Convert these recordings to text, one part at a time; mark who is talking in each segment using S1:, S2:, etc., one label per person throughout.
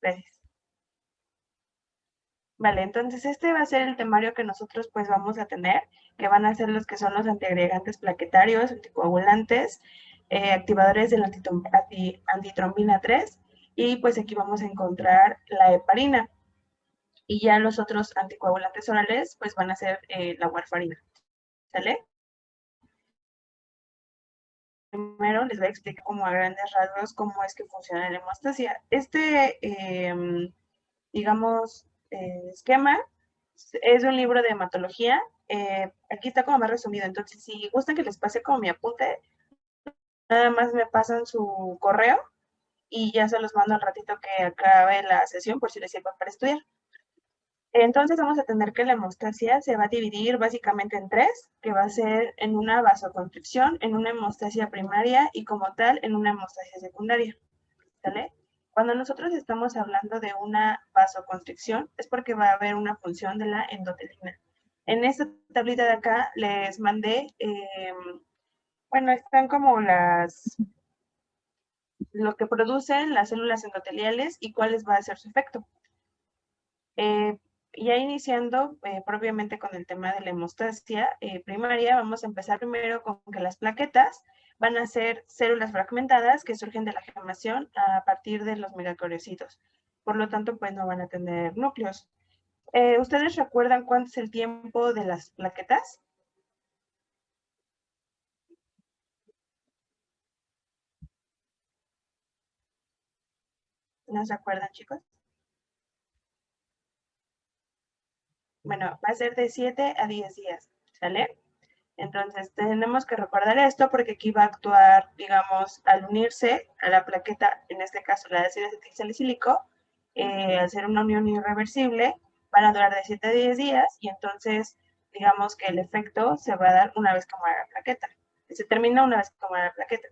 S1: Gracias. Vale, entonces este va a ser el temario que nosotros pues vamos a tener, que van a ser los que son los antiagregantes plaquetarios, anticoagulantes, activadores de la antitrombina 3, y pues aquí vamos a encontrar la heparina. Y ya los otros anticoagulantes orales pues van a ser la warfarina. ¿Sale? Primero les voy a explicar como a grandes rasgos cómo es que funciona la hemostasia. Digamos, esquema es un libro de hematología. Aquí está como más resumido, entonces si gustan que les pase como mi apunte, nada más me pasan su correo y ya se los mando al ratito que acabe la sesión por si les sirve para estudiar. Entonces vamos a tener que la hemostasia se va a dividir básicamente en tres, que va a ser en una vasoconstricción, en una hemostasia primaria y como tal en una hemostasia secundaria. ¿Sale? Cuando nosotros estamos hablando de una vasoconstricción es porque va a haber una función de la endotelina. En esta tablita de acá les mandé, bueno, están como lo que producen las células endoteliales y cuáles va a ser su efecto. Ya iniciando propiamente con el tema de la hemostasia primaria, vamos a empezar primero con que las plaquetas van a ser células fragmentadas que surgen de la gemación a partir de los megacoriocitos. Por lo tanto, pues no van a tener núcleos. ¿Ustedes recuerdan cuánto es el tiempo de las plaquetas? ¿No se acuerdan, chicos? Bueno, va a ser de 7 a 10 días, ¿sale? Entonces, tenemos que recordar esto porque aquí va a actuar, digamos, al unirse a la plaqueta, en este caso la de ácido acetilsalicílico, al ser una unión irreversible, van a durar de 7 a 10 días y entonces, digamos que el efecto se va a dar una vez que muera la plaqueta. Se termina una vez que muera la plaqueta.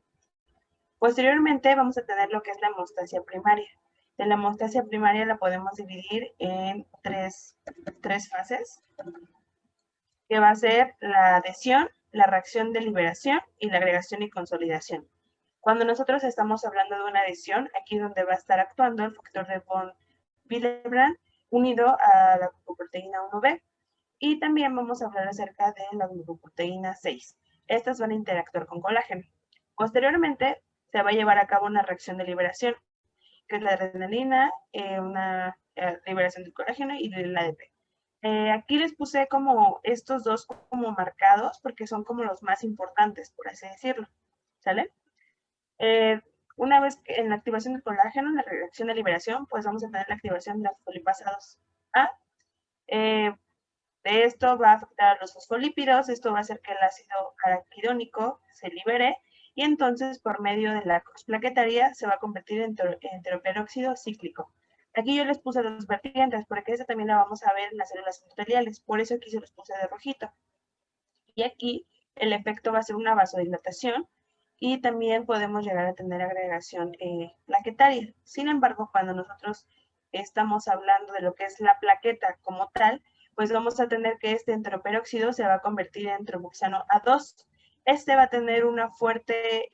S1: Posteriormente, vamos a tener lo que es la hemostasia primaria. De la hemostasia primaria la podemos dividir en tres fases, que va a ser la adhesión, la reacción de liberación y la agregación y consolidación. Cuando nosotros estamos hablando de una adhesión, aquí es donde va a estar actuando el factor de von Willebrand unido a la glucoproteína 1B. Y también vamos a hablar acerca de la glucoproteína 6. Estas van a interactuar con colágeno. Posteriormente, se va a llevar a cabo una reacción de liberación, que es la adrenalina, una liberación de colágeno y del ADP. Aquí les puse como estos dos como marcados porque son como los más importantes, por así decirlo. ¿Sale? Eh, una vez en la activación del colágeno, en la reacción de liberación, pues vamos a tener la activación de la fosfolipasa 2A. De esto va a afectar a los fosfolípidos, esto va a hacer que el ácido araquidónico se libere y entonces por medio de la cruz plaquetaria se va a convertir en enteroperóxido cíclico. Aquí yo les puse dos vertientes porque esa también la vamos a ver en las células endoteliales, por eso aquí se los puse de rojito. Y aquí el efecto va a ser una vasodilatación y también podemos llegar a tener agregación plaquetaria. Sin embargo, cuando nosotros estamos hablando de lo que es la plaqueta como tal, pues vamos a tener que este enteroperóxido se va a convertir en tromboxano A2. Este va a tener una fuerte,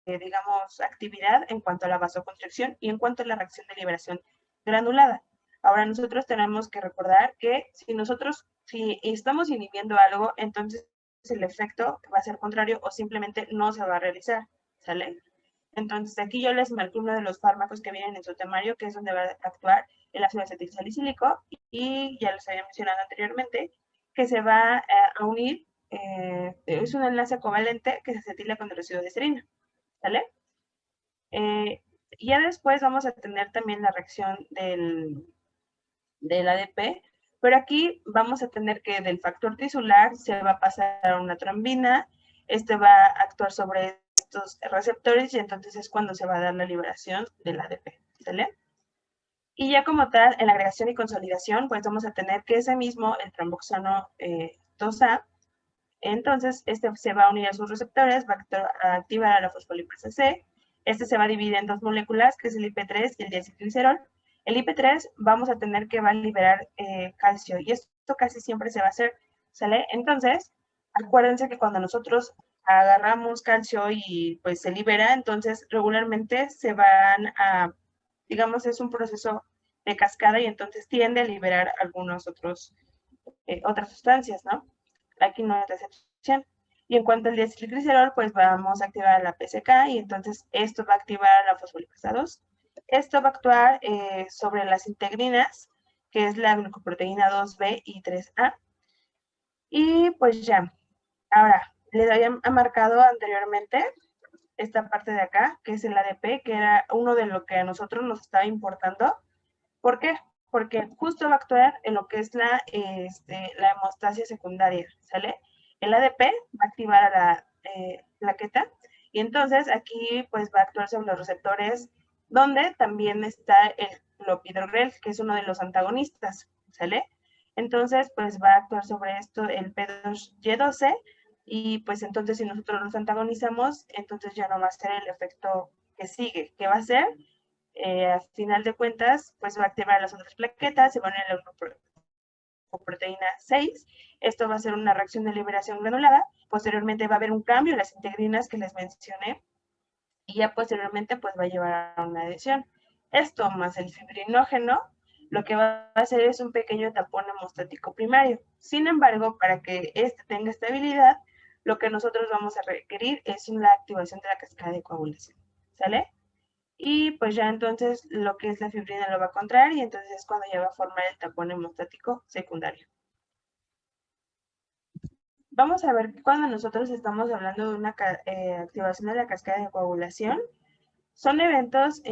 S1: digamos, actividad en cuanto a la vasoconstricción y en cuanto a la reacción de liberación granulada. Ahora nosotros tenemos que recordar que si estamos inhibiendo algo, entonces el efecto va a ser contrario o simplemente no se va a realizar, ¿sale? Entonces aquí yo les marqué uno de los fármacos que vienen en su temario, que es donde va a actuar el ácido acetilsalicílico y ya les había mencionado anteriormente que se va a unir, es un enlace covalente que se acetila con el residuo de serina, ¿sale? Ya después vamos a tener también la reacción del ADP, pero aquí vamos a tener que del factor tisular se va a pasar a una trombina, este va a actuar sobre estos receptores y entonces es cuando se va a dar la liberación del ADP, ¿sale? Y ya como tal, en la agregación y consolidación, pues vamos a tener que ese mismo, el tromboxano 2A, entonces este se va a unir a sus receptores, va a activar a la fosfolipasa C, este se va a dividir en dos moléculas, que es el IP3 y el diacilglicerol. El IP3 vamos a tener que va a liberar calcio y esto casi siempre se va a hacer, ¿sale? Entonces, acuérdense que cuando nosotros agarramos calcio y pues se libera, entonces regularmente se van a digamos, es un proceso de cascada y entonces tiende a liberar algunos otras sustancias, ¿no? Aquí no es la excepción. Y en cuanto al diacilglicerol, pues vamos a activar la PCK y entonces esto va a activar la fosfolipasa 2. Esto va a actuar sobre las integrinas, que es la glucoproteína 2B y 3A. Y pues ya, ahora, les había marcado anteriormente esta parte de acá, que es el ADP, que era uno de lo que a nosotros nos estaba importando. ¿Por qué? Porque justo va a actuar en lo que es la hemostasia secundaria, ¿sale? El ADP va a activar a la plaqueta y entonces aquí pues va a actuar sobre los receptores donde también está el clopidogrel, que es uno de los antagonistas, ¿sale? Entonces pues va a actuar sobre esto el P2Y12 y pues entonces si nosotros los antagonizamos, entonces ya no va a ser el efecto que sigue, que va a ser a final de cuentas, pues va a activar las otras plaquetas, se va a unir a la glucoproteína 6. Esto va a ser una reacción de liberación granulada. Posteriormente va a haber un cambio en las integrinas que les mencioné y ya posteriormente pues va a llevar a una adhesión. Esto más el fibrinógeno lo que va a hacer es un pequeño tapón hemostático primario. Sin embargo, para que este tenga estabilidad, lo que nosotros vamos a requerir es una activación de la cascada de coagulación. ¿Sale? Y pues ya entonces lo que es la fibrina lo va a contraer y entonces es cuando ya va a formar el tapón hemostático secundario. Vamos a ver cuando nosotros estamos hablando de una activación de la cascada de coagulación, son eventos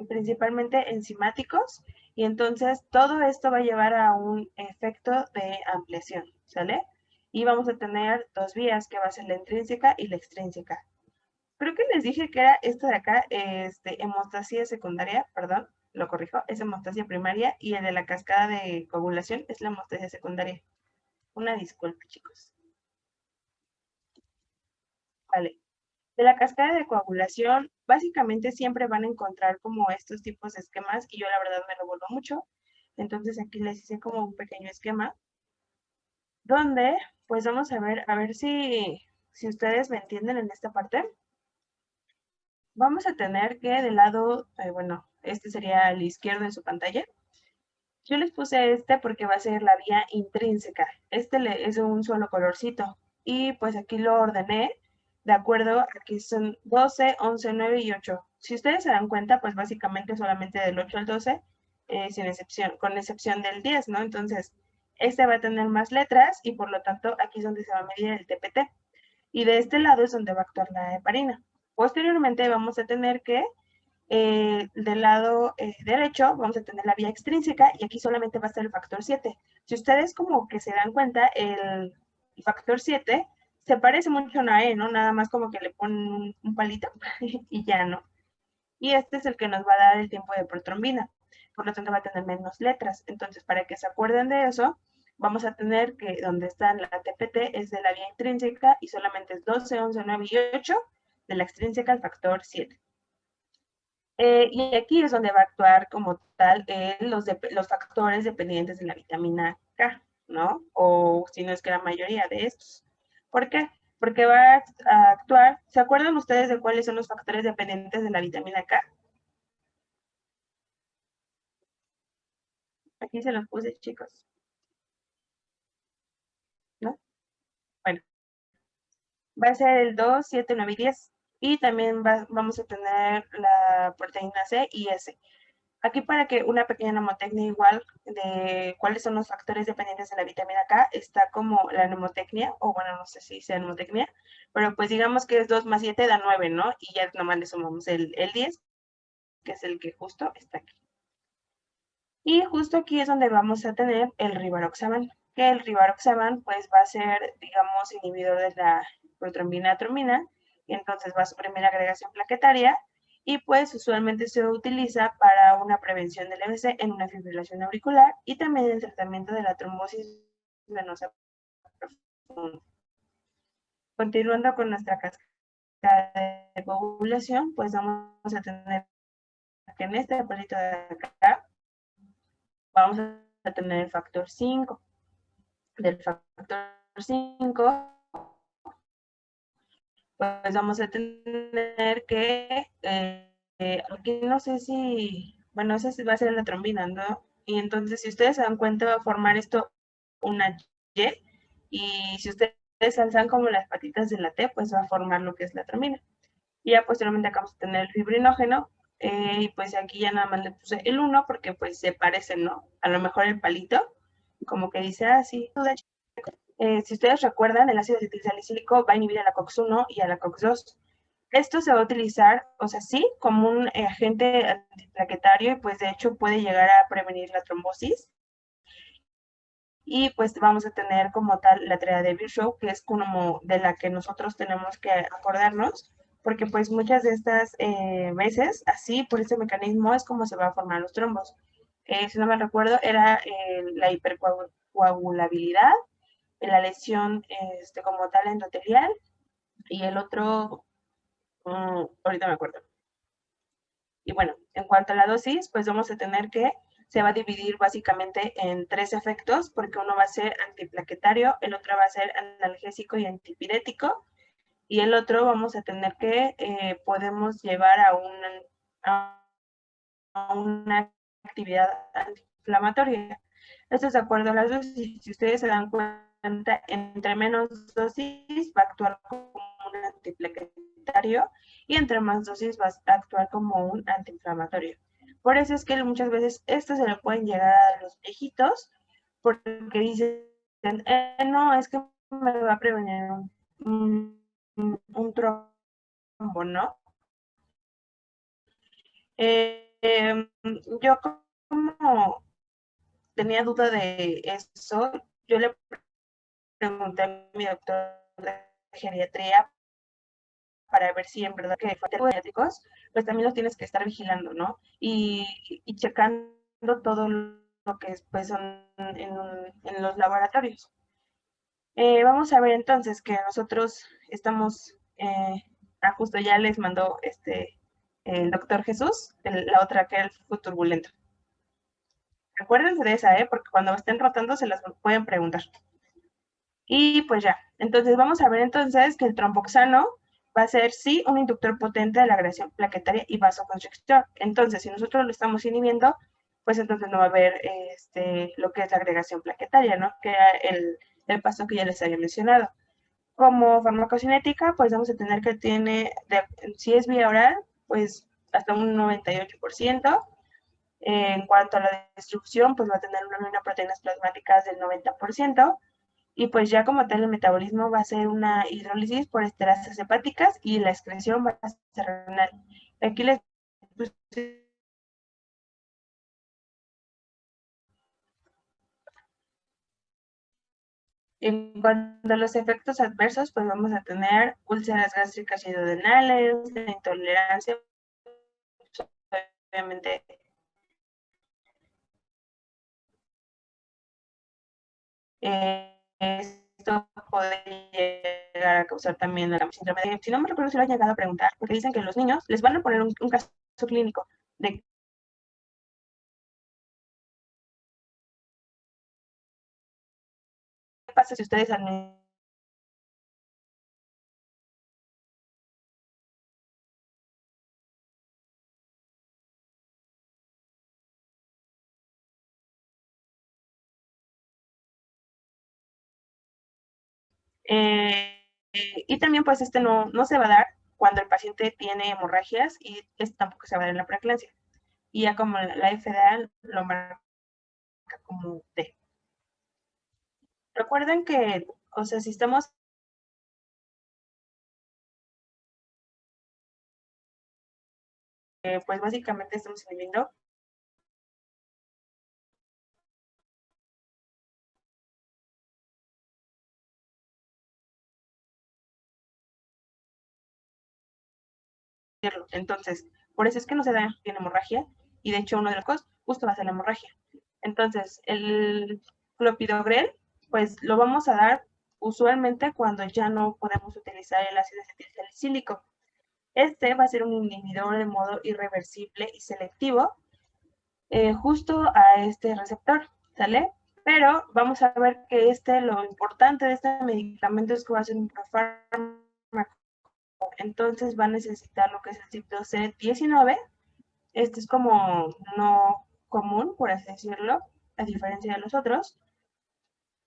S1: principalmente enzimáticos y entonces todo esto va a llevar a un efecto de ampliación, ¿sale? Y vamos a tener dos vías que va a ser la intrínseca y la extrínseca. Creo que les dije que era esta de acá, hemostasia secundaria, perdón, lo corrijo, es hemostasia primaria y el de la cascada de coagulación es la hemostasia secundaria. Una disculpa, chicos. Vale. De la cascada de coagulación, básicamente siempre van a encontrar como estos tipos de esquemas y yo la verdad me revuelvo mucho. Entonces aquí les hice como un pequeño esquema donde pues vamos a ver si ustedes me entienden en esta parte. Vamos a tener que del lado, bueno, este sería el izquierdo de su pantalla. Yo les puse este porque va a ser la vía intrínseca. Es un solo colorcito. Y pues aquí lo ordené de acuerdo a que son 12, 11, 9 y 8. Si ustedes se dan cuenta, pues básicamente solamente del 8 al 12, sin excepción, con excepción del 10, ¿no? Entonces, este va a tener más letras y por lo tanto aquí es donde se va a medir el TPT. Y de este lado es donde va a actuar la heparina. Posteriormente vamos a tener que del lado derecho vamos a tener la vía extrínseca y aquí solamente va a estar el factor 7. Si ustedes como que se dan cuenta, el factor 7 se parece mucho a una E, ¿no? Nada más como que le ponen un palito y ya no. Y este es el que nos va a dar el tiempo de protrombina. Por lo tanto va a tener menos letras. Entonces, para que se acuerden de eso, vamos a tener que donde está la TPT es de la vía intrínseca y solamente es 12, 11, 9 y 8 de la extrínseca al factor 7. Y aquí es donde va a actuar como tal los factores dependientes de la vitamina K, ¿no? O si no es que la mayoría de estos. ¿Por qué? Porque va a actuar, ¿se acuerdan ustedes de cuáles son los factores dependientes de la vitamina K? Aquí se los puse, chicos, ¿no? Bueno, va a ser el 2, 7, 9 y 10. Y también vamos a tener la proteína C y S. Aquí para que una pequeña mnemotecnia igual de cuáles son los factores dependientes de la vitamina K, está como la mnemotecnia, o bueno, no sé si sea mnemotecnia, pero pues digamos que es 2 más 7 da 9, ¿no? Y ya nomás le sumamos el 10, que es el que justo está aquí. Y justo aquí es donde vamos a tener el rivaroxaban, que el rivaroxaban pues va a ser, digamos, inhibidor de la protrombina-trombina, y entonces va a suprimir la agregación plaquetaria, y pues usualmente se utiliza para una prevención del EBC en una fibrilación auricular y también en el tratamiento de la trombosis venosa profunda. Continuando con nuestra cascada de coagulación, pues vamos a tener que en este palito de acá vamos a tener el factor 5. Del factor 5, pues vamos a tener que, aquí no sé si bueno, esa va a ser la trombina, ¿no? Y entonces, si ustedes se dan cuenta, va a formar esto una Y, y si ustedes alzan como las patitas de la T, pues va a formar lo que es la trombina. Y ya posteriormente acá vamos a tener el fibrinógeno, y pues aquí ya nada más le puse el 1 porque pues se parecen, ¿no? A lo mejor el palito, como que dice, ah, sí, si ustedes recuerdan, el ácido acetilsalicílico va a inhibir a la COX-1 y a la COX-2. Esto se va a utilizar, o sea, sí, como un agente antiplaquetario y pues de hecho puede llegar a prevenir la trombosis. Y pues vamos a tener como tal la tríada de Virchow, que es como de la que nosotros tenemos que acordarnos, porque pues muchas de estas veces, así por este mecanismo es como se va a formar los trombos. Si no me recuerdo, era la hipercoagulabilidad, la lesión como tal endotelial, y el otro, ahorita me acuerdo. Y bueno, en cuanto a la dosis, pues vamos a tener que se va a dividir básicamente en 3 efectos, porque uno va a ser antiplaquetario, el otro va a ser analgésico y antipirético, y el otro vamos a tener que podemos llevar a una actividad antiinflamatoria. Esto es de acuerdo a las dosis. Si ustedes se dan cuenta, entre menos dosis va a actuar como un antiplaquetario y entre más dosis va a actuar como un antiinflamatorio. Por eso es que muchas veces esto se le pueden llegar a los viejitos porque dicen, no, es que me va a prevenir un trombo, ¿no? Yo como tenía duda de eso, yo le pregunté a mi doctor de geriatría para ver si en verdad que fue pediátricos, pues también los tienes que estar vigilando, ¿no? Y checando todo lo que pues son en los laboratorios. Vamos a ver entonces que nosotros estamos, justo ya les mandó el doctor Jesús, la otra que era el flujo turbulento. Acuérdense de esa, porque cuando estén rotando se las pueden preguntar. Y pues ya, entonces vamos a ver entonces que el tromboxano va a ser sí un inductor potente de la agregación plaquetaria y vasoconstrictor. Entonces, si nosotros lo estamos inhibiendo, pues entonces no va a haber lo que es la agregación plaquetaria, ¿no? Que era el paso que ya les había mencionado. Como farmacocinética, pues vamos a tener que si es vía oral, pues hasta un 98%. En cuanto a la destrucción, pues va a tener una proteínas plasmáticas del 90%. Y pues ya como tal el metabolismo va a ser una hidrólisis por esterasas hepáticas y la excreción va a ser renal. Aquí les puse. En cuanto a los efectos adversos, pues vamos a tener úlceras gástricas y duodenales, intolerancia, pues, obviamente. Esto puede llegar a causar también la síndrome de, si no me recuerdo si lo han llegado a preguntar, porque dicen que los niños les van a poner un caso clínico de qué pasa si ustedes administran Eh, y también pues no se va a dar cuando el paciente tiene hemorragias y tampoco se va a dar en la preeclampsia. Y ya como la FDA lo marca como T. Recuerden que, o sea, si estamos, pues básicamente estamos inhibiendo entonces, por eso es que no se da en hemorragia y de hecho uno de los costos justo va a ser la hemorragia. Entonces, el clopidogrel, pues lo vamos a dar usualmente cuando ya no podemos utilizar el ácido acetilsalicílico. Este va a ser un inhibidor de modo irreversible y selectivo justo a este receptor, ¿sale? Pero vamos a ver que lo importante de este medicamento es que va a ser un profármaco. Entonces va a necesitar lo que es el ciclo C19 Este es como no común, por así decirlo, a diferencia de los otros.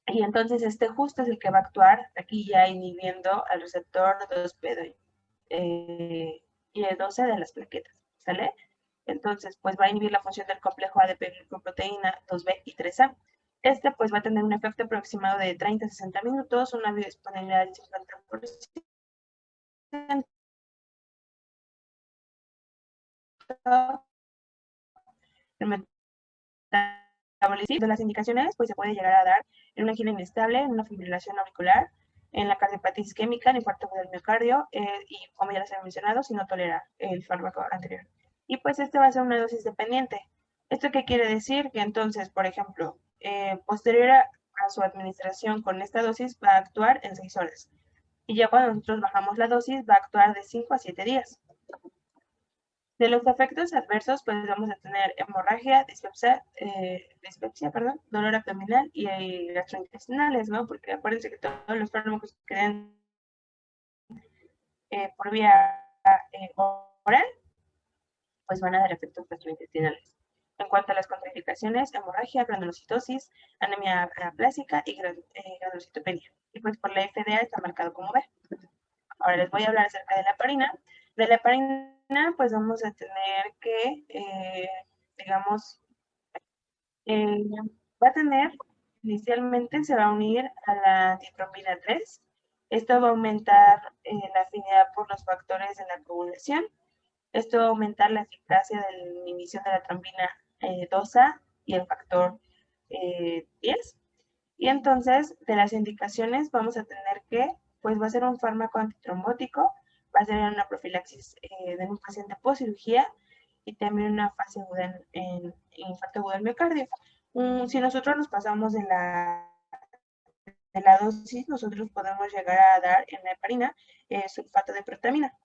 S1: Y entonces este justo es el que va a actuar aquí ya inhibiendo al receptor 2P y el 12 de las plaquetas, ¿sale? Entonces, pues va a inhibir la función del complejo ADP-glicoproteína 2B y 3A. Este pues va a tener un efecto aproximado de 30 a 60 minutos, una biodisponibilidad del 50%, el metabolismo de las indicaciones pues se puede llegar a dar en una angina inestable, en una fibrilación auricular, en la cardiopatía isquémica, en infarto del miocardio y como ya les he mencionado, si no tolera el fármaco anterior. Y pues este va a ser una dosis dependiente. ¿Esto qué quiere decir? Que entonces, por ejemplo, posterior a su administración con esta dosis va a actuar en 6 horas. Y ya cuando nosotros bajamos la dosis va a actuar de 5 a 7 días. De los efectos adversos, pues vamos a tener hemorragia, dispepsia, dolor abdominal y gastrointestinales, ¿no? Porque acuérdense que todos los fármacos que den por vía oral, pues van a dar efectos gastrointestinales. En cuanto a las contraindicaciones, hemorragia, granulocitosis, anemia aplásica y granulocitopenia. Y pues por la FDA está marcado como B. Ahora les voy a hablar acerca de la heparina. De la heparina, pues vamos a tener que, digamos, eh, va a tener, inicialmente se va a unir a la antitrombina 3. Esto va a aumentar la afinidad por los factores de la coagulación. Esto va a aumentar la eficacia de la inhibición de la trombina 2A y el factor 10. Y entonces, de las indicaciones, vamos a tener que, pues va a ser un fármaco antitrombótico, va a ser una profilaxis de un paciente post cirugía y también una fase aguda en infarto agudo del miocardio. Si nosotros nos pasamos de la dosis, nosotros podemos llegar a dar en la heparina sulfato de protamina.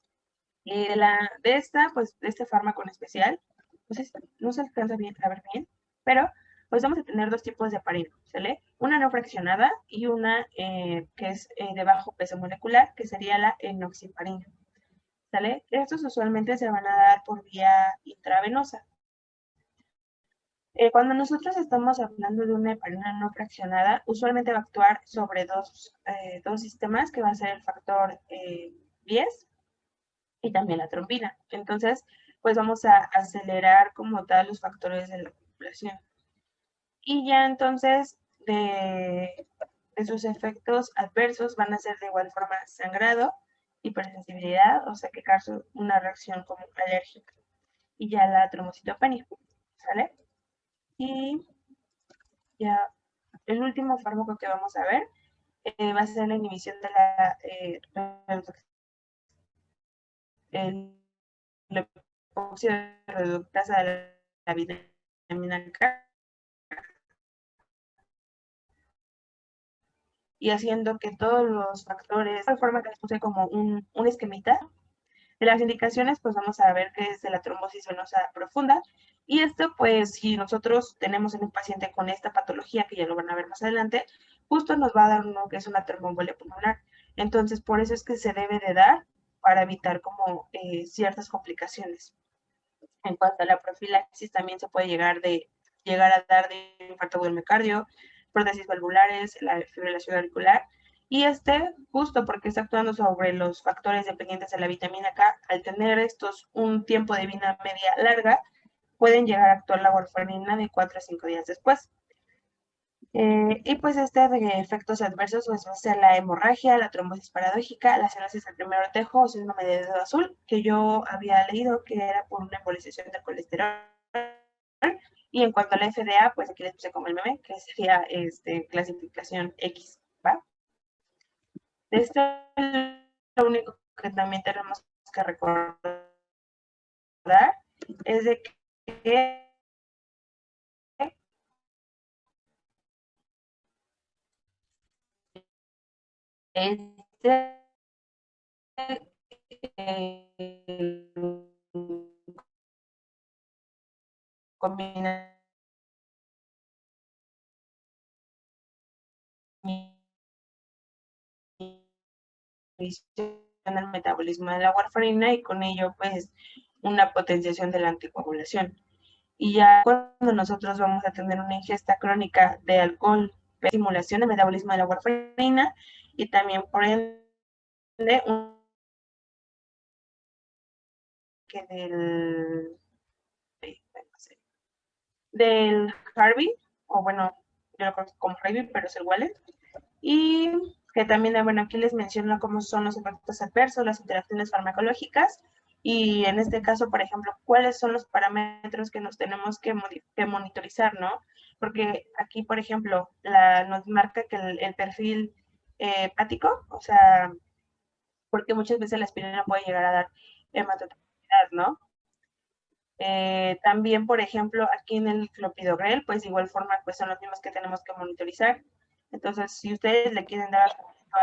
S1: Y de esta, pues de este fármaco en especial, pues no se alcanza bien, a ver bien, pero pues vamos a tener dos tipos de heparina, ¿sale? Una no fraccionada y una que es de bajo peso molecular, que sería la enoxiparina, ¿sale? Estos usualmente se van a dar por vía intravenosa. Cuando nosotros estamos hablando de una heparina no fraccionada, usualmente va a actuar sobre dos sistemas, que va a ser el factor 10 y también la trombina. Entonces, pues vamos a acelerar como tal los factores de la población. Y ya entonces, de sus efectos adversos van a ser de igual forma sangrado, hipersensibilidad, o sea que causa una reacción como alérgica, y ya la trombocitopenia, ¿sale? Y ya el último fármaco que vamos a ver va a ser la inhibición de la epoxia reductasa de la vitamina K, y haciendo que todos los factores, de forma que les puse como un esquemita. De las indicaciones, pues vamos a ver que es de la trombosis venosa profunda. Y esto, pues, si nosotros tenemos en un paciente con esta patología, que ya lo van a ver más adelante, justo nos va a dar uno que es una tromboembolia pulmonar. Entonces, por eso es que se debe de dar para evitar como ciertas complicaciones. En cuanto a la profilaxis, también se puede llegar a dar de infarto del miocardio, prótesis valvulares, la fibrilación auricular. Y justo porque está actuando sobre los factores dependientes de la vitamina K, al tener estos un tiempo de vida media larga, pueden llegar a actuar la warfarina de 4 a 5 días después. Y pues de efectos adversos pues, va a ser la hemorragia, la trombosis paradójica, la cianosis del primer otejo o síndrome de dedo azul, que yo había leído que era por una embolización del colesterol. Y en cuanto a la FDA, pues aquí les puse como el meme, que sería clasificación X, ¿va? De esto, lo único que también tenemos que recordar es de que este combina el metabolismo de la warfarina y con ello pues una potenciación de la anticoagulación. Y ya cuando nosotros vamos a tener una ingesta crónica de alcohol, estimulación del metabolismo de la warfarina y también por ende un que del Harvey, o bueno, yo lo conozco como Harvey, pero es el wallet. Y que también, bueno, aquí les menciono cómo son los efectos adversos, las interacciones farmacológicas, y en este caso, por ejemplo, cuáles son los parámetros que nos tenemos que monitorizar, ¿no? Porque aquí, por ejemplo, nos marca que el perfil hepático, o sea, porque muchas veces la aspirina puede llegar a dar hematotoxicidad, ¿no? También, por ejemplo, aquí en el clopidogrel, pues de igual forma, pues son los mismos que tenemos que monitorizar. Entonces, si ustedes le quieren dar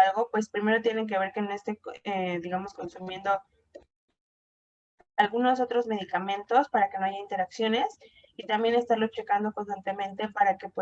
S1: algo, pues primero tienen que ver que no esté, digamos, consumiendo algunos otros medicamentos para que no haya interacciones y también estarlo checando constantemente para que pues